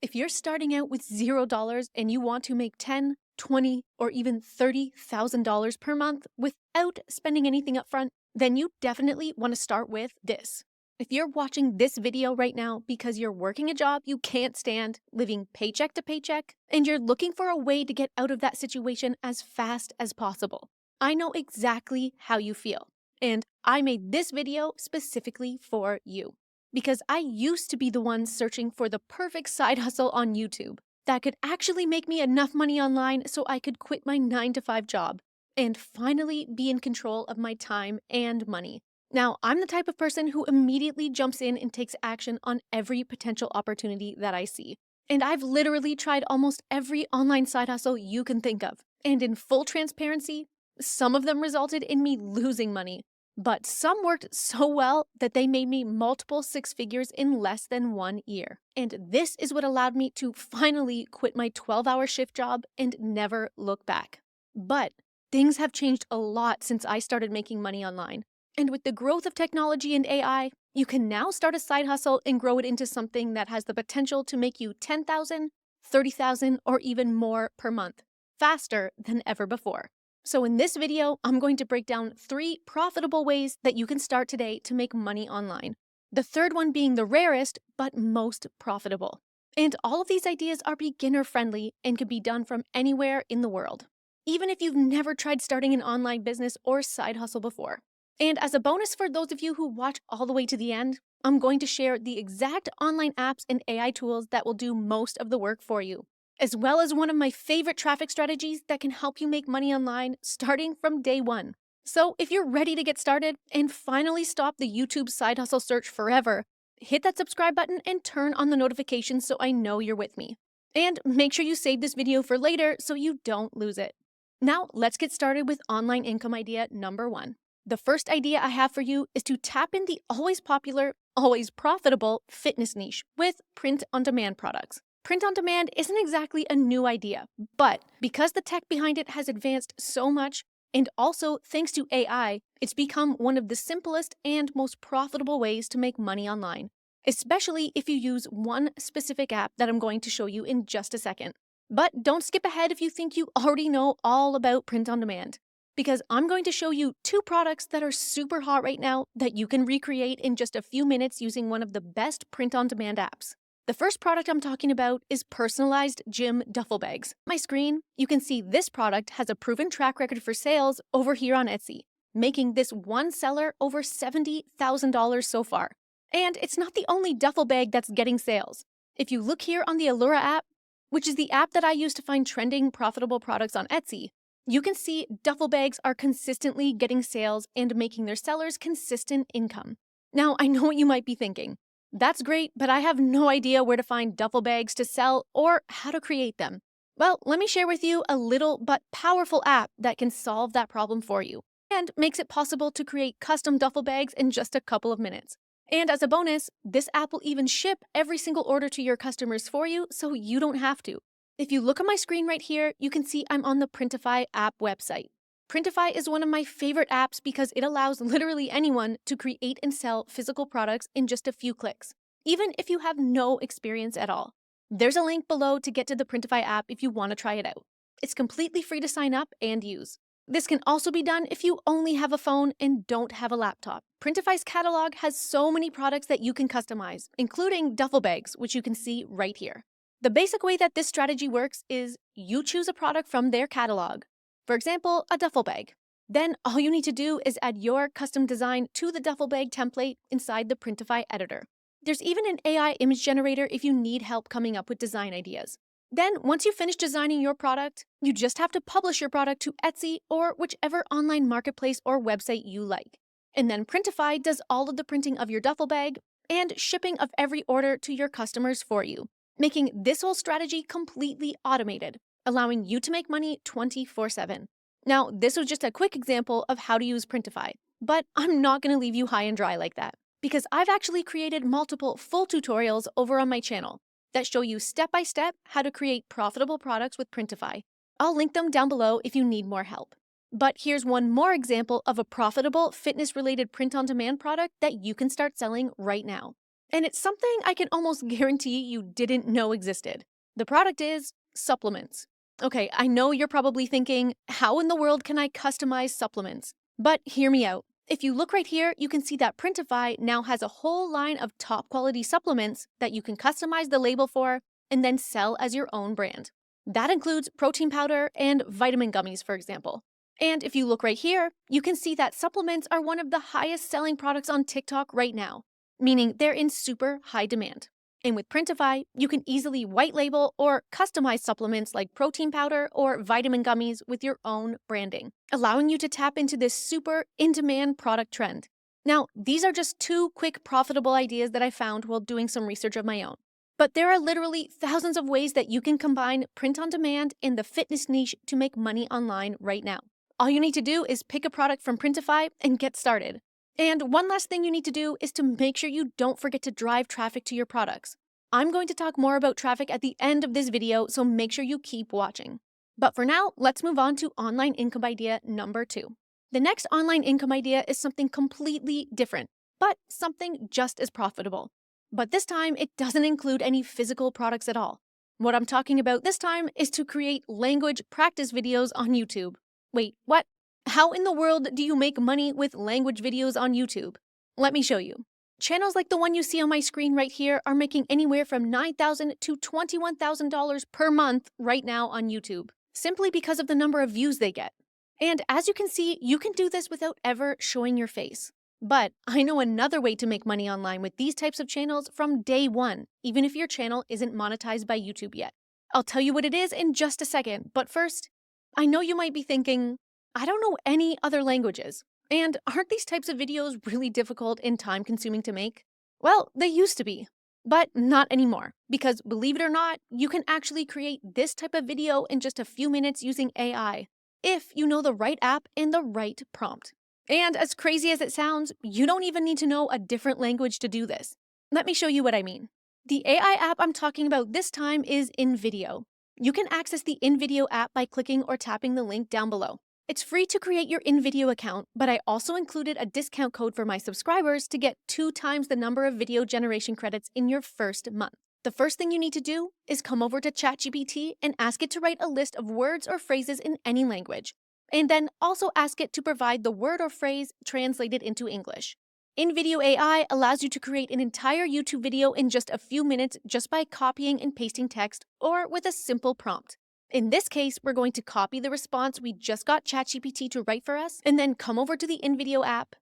If you're starting out with $0 and you want to make $10, $20, or even $30,000 per month without spending anything upfront, then you definitely want to start with this. If you're watching this video right now because you're working a job you can't stand, living paycheck to paycheck, and you're looking for a way to get out of that situation as fast as possible, I know exactly how you feel. And I made this video specifically for you. Because I used to be the one searching for the perfect side hustle on YouTube that could actually make me enough money online so I could quit my 9-to-5 job and finally be in control of my time and money. Now, I'm the type of person who immediately jumps in and takes action on every potential opportunity that I see. And I've literally tried almost every online side hustle you can think of. And in full transparency, some of them resulted in me losing money. But some worked so well that they made me multiple six figures in less than 1 year. And this is what allowed me to finally quit my 12-hour shift job and never look back. But things have changed a lot since I started making money online. And with the growth of technology and AI, you can now start a side hustle and grow it into something that has the potential to make you $10,000, $30,000, or even more per month, faster than ever before. So in this video, I'm going to break down 3 profitable ways that you can start today to make money online. The third one being the rarest, but most profitable. And all of these ideas are beginner-friendly and can be done from anywhere in the world, even if you've never tried starting an online business or side hustle before. And as a bonus for those of you who watch all the way to the end, I'm going to share the exact online apps and AI tools that will do most of the work for you, as well as one of my favorite traffic strategies that can help you make money online starting from day one. So if you're ready to get started and finally stop the YouTube side hustle search forever, hit that subscribe button and turn on the notifications so I know you're with me. And make sure you save this video for later so you don't lose it. Now let's get started with online income idea number 1. The first idea I have for you is to tap in the always popular, always profitable fitness niche with print-on-demand products. Print-on-demand isn't exactly a new idea, but because the tech behind it has advanced so much, and also thanks to AI, it's become one of the simplest and most profitable ways to make money online, especially if you use one specific app that I'm going to show you in just a second. But don't skip ahead if you think you already know all about print-on-demand, because I'm going to show you 2 products that are super hot right now that you can recreate in just a few minutes using one of the best print-on-demand apps. The first product I'm talking about is personalized gym duffel bags. On my screen, you can see this product has a proven track record for sales over here on Etsy, making this one seller over $70,000 so far. And it's not the only duffel bag that's getting sales. If you look here on the 𝗬𝗓 app, which is the app that I use to find trending profitable products on Etsy, you can see duffel bags are consistently getting sales and making their sellers consistent income. Now, I know what you might be thinking. That's great, but I have no idea where to find duffel bags to sell or how to create them. Well, let me share with you a little but powerful app that can solve that problem for you and makes it possible to create custom duffel bags in just a couple of minutes. And as a bonus, this app will even ship every single order to your customers for you so you don't have to. If you look at my screen right here, you can see I'm on the Printify app website. Printify is one of my favorite apps because it allows literally anyone to create and sell physical products in just a few clicks, even if you have no experience at all. There's a link below to get to the Printify app if you want to try it out. It's completely free to sign up and use. This can also be done if you only have a phone and don't have a laptop. Printify's catalog has so many products that you can customize, including duffel bags, which you can see right here. The basic way that this strategy works is you choose a product from their catalog. For example, a duffel bag. Then all you need to do is add your custom design to the duffel bag template inside the Printify editor. There's even an AI image generator if you need help coming up with design ideas. Then once you finish designing your product, you just have to publish your product to Etsy or whichever online marketplace or website you like. And then Printify does all of the printing of your duffel bag and shipping of every order to your customers for you, making this whole strategy completely automated, allowing you to make money 24/7. Now, this was just a quick example of how to use Printify, but I'm not going to leave you high and dry like that, because I've actually created multiple full tutorials over on my channel that show you step-by-step how to create profitable products with Printify. I'll link them down below if you need more help. But here's one more example of a profitable fitness-related print-on-demand product that you can start selling right now. And it's something I can almost guarantee you didn't know existed. The product is supplements. Okay, I know you're probably thinking, how in the world can I customize supplements? But hear me out. If you look right here, you can see that Printify now has a whole line of top quality supplements that you can customize the label for and then sell as your own brand. That includes protein powder and vitamin gummies, for example. And if you look right here, you can see that supplements are one of the highest selling products on TikTok right now, meaning they're in super high demand. And with Printify, you can easily white label or customize supplements like protein powder or vitamin gummies with your own branding, allowing you to tap into this super in-demand product trend. Now, these are just 2 quick profitable ideas that I found while doing some research of my own. But there are literally thousands of ways that you can combine print on demand and the fitness niche to make money online right now. All you need to do is pick a product from Printify and get started. And one last thing you need to do is to make sure you don't forget to drive traffic to your products. I'm going to talk more about traffic at the end of this video, so make sure you keep watching. But for now, let's move on to online income idea number 2. The next online income idea is something completely different, but something just as profitable. But this time, it doesn't include any physical products at all. What I'm talking about this time is to create language practice videos on YouTube. Wait, what? How in the world do you make money with language videos on YouTube? Let me show you. Channels like the one you see on my screen right here are making anywhere from $9,000 to $21,000 per month right now on YouTube, simply because of the number of views they get. And as you can see, you can do this without ever showing your face. But I know another way to make money online with these types of channels from day one, even if your channel isn't monetized by YouTube yet. I'll tell you what it is in just a second, but first, I know you might be thinking, I don't know any other languages. And aren't these types of videos really difficult and time-consuming to make? Well, they used to be, but not anymore. Because believe it or not, you can actually create this type of video in just a few minutes using AI, if you know the right app and the right prompt. And as crazy as it sounds, you don't even need to know a different language to do this. Let me show you what I mean. The AI app I'm talking about this time is InVideo. You can access the InVideo app by clicking or tapping the link down below. It's free to create your InVideo account, but I also included a discount code for my subscribers to get 2 times the number of video generation credits in your first month. The first thing you need to do is come over to ChatGPT and ask it to write a list of words or phrases in any language. And then also ask it to provide the word or phrase translated into English. InVideo AI allows you to create an entire YouTube video in just a few minutes just by copying and pasting text or with a simple prompt. In this case, we're going to copy the response we just got ChatGPT to write for us, and then come over to the InVideo app,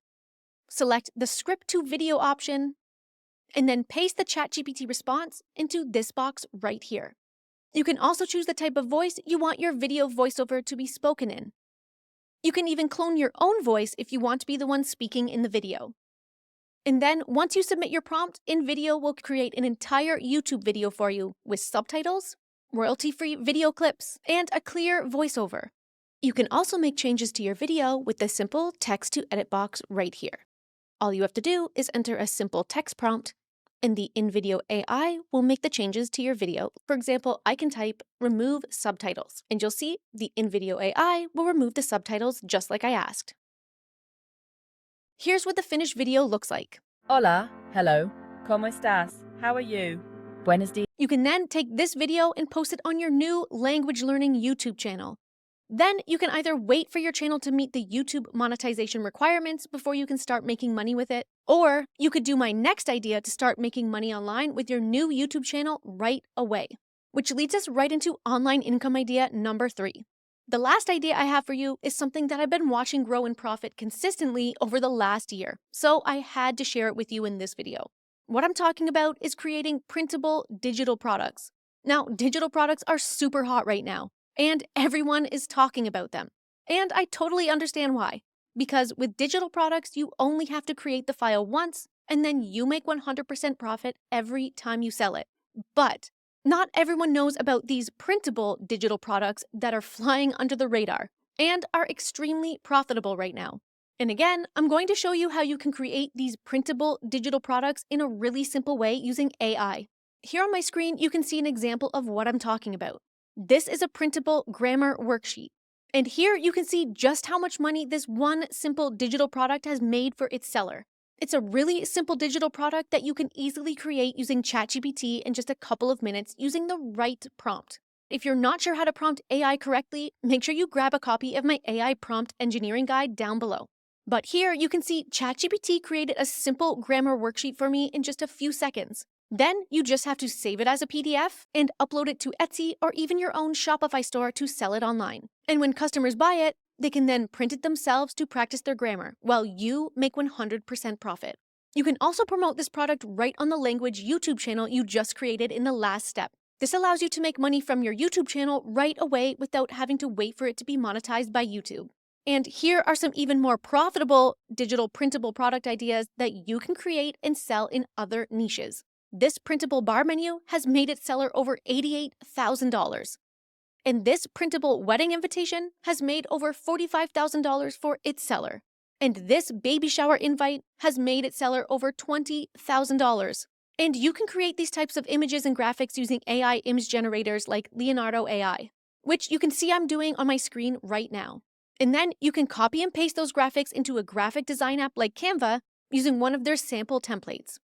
select the script to video option, and then paste the ChatGPT response into this box right here. You can also choose the type of voice you want your video voiceover to be spoken in. You can even clone your own voice if you want to be the one speaking in the video. And then, once you submit your prompt, InVideo will create an entire YouTube video for you with subtitles, royalty-free video clips, and a clear voiceover. You can also make changes to your video with the simple text-to-edit box right here. All you have to do is enter a simple text prompt, and the InVideo AI will make the changes to your video. For example, I can type remove subtitles, and you'll see the InVideo AI will remove the subtitles just like I asked. Here's what the finished video looks like. Hola, hello, ¿cómo estás? How are you? Buenos días. You can then take this video and post it on your new language learning YouTube channel. Then you can either wait for your channel to meet the YouTube monetization requirements before you can start making money with it, or you could do my next idea to start making money online with your new YouTube channel right away, which leads us right into online income idea number 3. The last idea I have for you is something that I've been watching grow in profit consistently over the last year, so I had to share it with you in this video. What I'm talking about is creating printable digital products. Now, digital products are super hot right now, and everyone is talking about them. And I totally understand why. Because with digital products, you only have to create the file once, and then you make 100% profit every time you sell it. But not everyone knows about these printable digital products that are flying under the radar and are extremely profitable right now. And again, I'm going to show you how you can create these printable digital products in a really simple way using AI. Here on my screen, you can see an example of what I'm talking about. This is a printable grammar worksheet. And here you can see just how much money this one simple digital product has made for its seller. It's a really simple digital product that you can easily create using ChatGPT in just a couple of minutes using the right prompt. If you're not sure how to prompt AI correctly, make sure you grab a copy of my AI prompt engineering guide down below. But here you can see ChatGPT created a simple grammar worksheet for me in just a few seconds. Then you just have to save it as a PDF and upload it to Etsy or even your own Shopify store to sell it online. And when customers buy it, they can then print it themselves to practice their grammar while you make 100% profit. You can also promote this product right on the language YouTube channel you just created in the last step. This allows you to make money from your YouTube channel right away without having to wait for it to be monetized by YouTube. And here are some even more profitable digital printable product ideas that you can create and sell in other niches. This printable bar menu has made its seller over $88,000. And this printable wedding invitation has made over $45,000 for its seller. And this baby shower invite has made its seller over $20,000. And you can create these types of images and graphics using AI image generators like Leonardo AI, which you can see I'm doing on my screen right now. And then you can copy and paste those graphics into a graphic design app like Canva using one of their sample templates.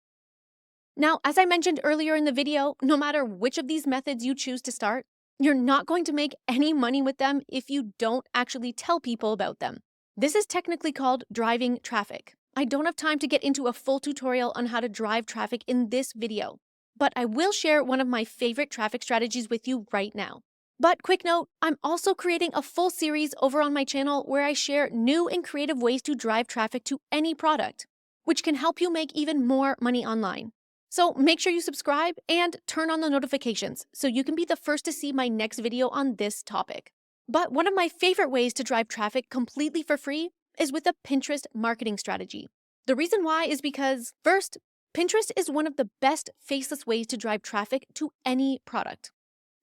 Now, as I mentioned earlier in the video, no matter which of these methods you choose to start, you're not going to make any money with them if you don't actually tell people about them. This is technically called driving traffic. I don't have time to get into a full tutorial on how to drive traffic in this video, but I will share one of my favorite traffic strategies with you right now. But quick note, I'm also creating a full series over on my channel where I share new and creative ways to drive traffic to any product, which can help you make even more money online. So make sure you subscribe and turn on the notifications so you can be the first to see my next video on this topic. But one of my favorite ways to drive traffic completely for free is with a Pinterest marketing strategy. The reason why is because, first, Pinterest is one of the best faceless ways to drive traffic to any product.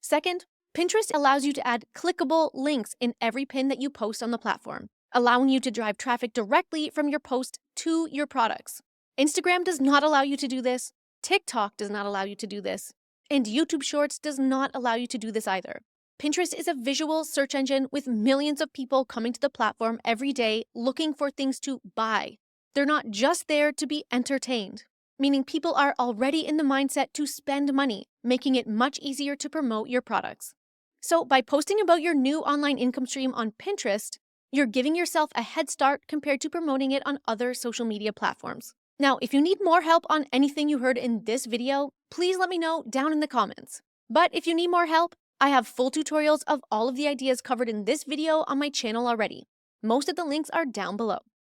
Second, Pinterest allows you to add clickable links in every pin that you post on the platform, allowing you to drive traffic directly from your post to your products. Instagram does not allow you to do this. TikTok does not allow you to do this, and YouTube Shorts does not allow you to do this either. Pinterest is a visual search engine with millions of people coming to the platform every day looking for things to buy. They're not just there to be entertained, meaning people are already in the mindset to spend money, making it much easier to promote your products. So by posting about your new online income stream on Pinterest, you're giving yourself a head start compared to promoting it on other social media platforms. Now, if you need more help on anything you heard in this video, please let me know down in the comments. But if you need more help, I have full tutorials of all of the ideas covered in this video on my channel already. Most of the links are down below.